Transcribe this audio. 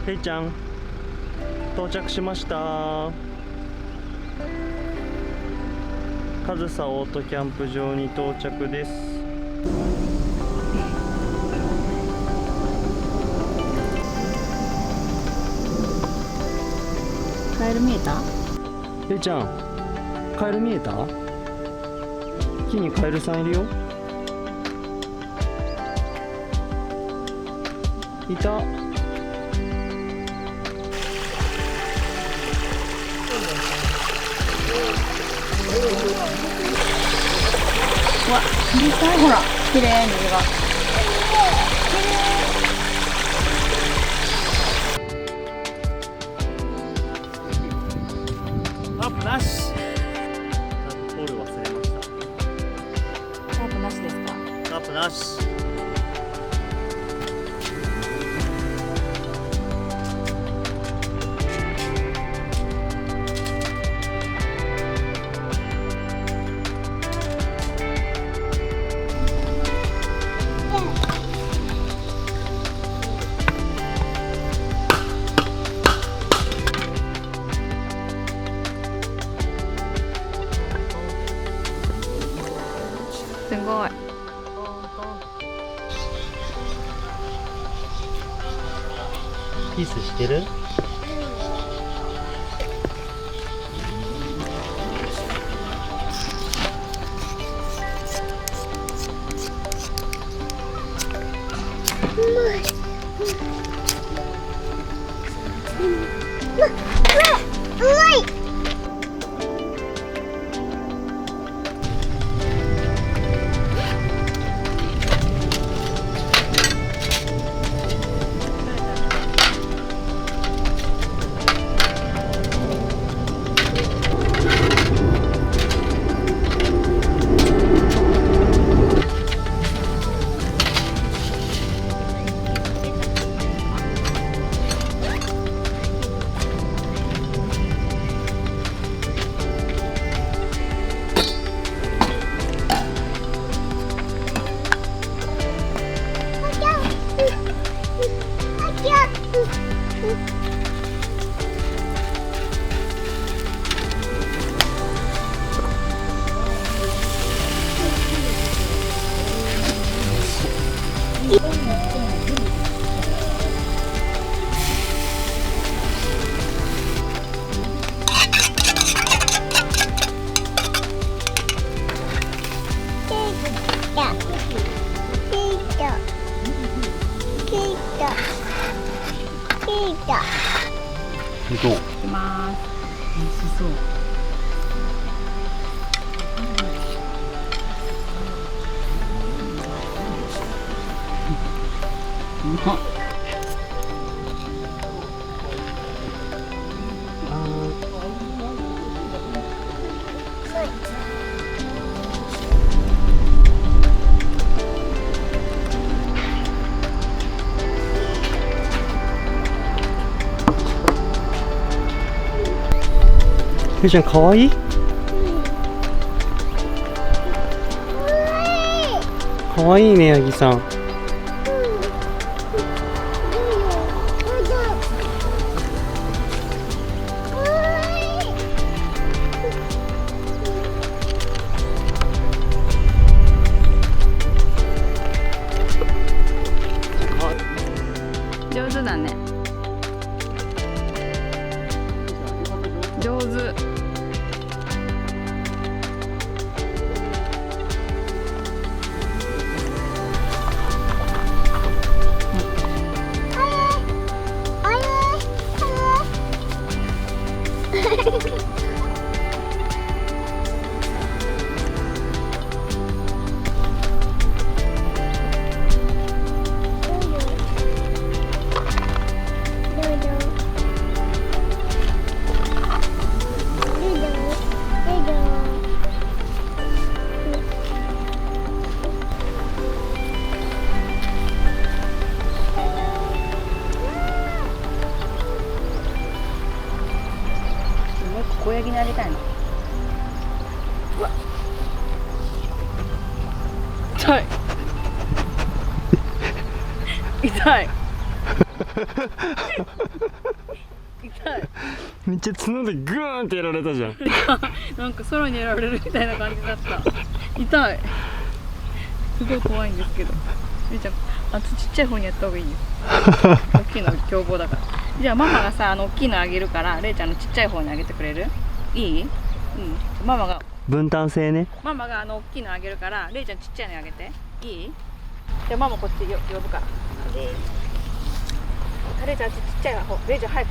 へいちゃん到着しました。かずさオートキャンプ場に到着です。カエル見えた？へいちゃん、カエル見えた？木にカエルさんいるよ。いた。うわ、でかい、ほら、綺麗に色が。タープなし。タープポール忘れました。タープなしですか？タープなし。すごい。キスしてる？うまい。どう？いきます。美味しそう。うまっ。へいちゃんかわいい？かわいいね、ヤギさん。上手だね。上手。小ヤギになりたいの。うわ。痛い。痛い。痛い。めっちゃ角でグーンってやられたじゃん。なんか空にやられるみたいな感じだった。痛い。すごい怖いんですけど。れいちゃん、ちっちゃい方にやった方がいいよ。大きいの凶暴だから。じゃあママがさ、大きいのあげるから、れいちゃんのちっちゃい方にあげてくれる？いい？ママが分担制ね。大きいのあげるから、れいちゃんちっちゃいのあげて。いい？じゃあママこっち呼ぶから。れいちゃんちっちゃい方、れいちゃん早く。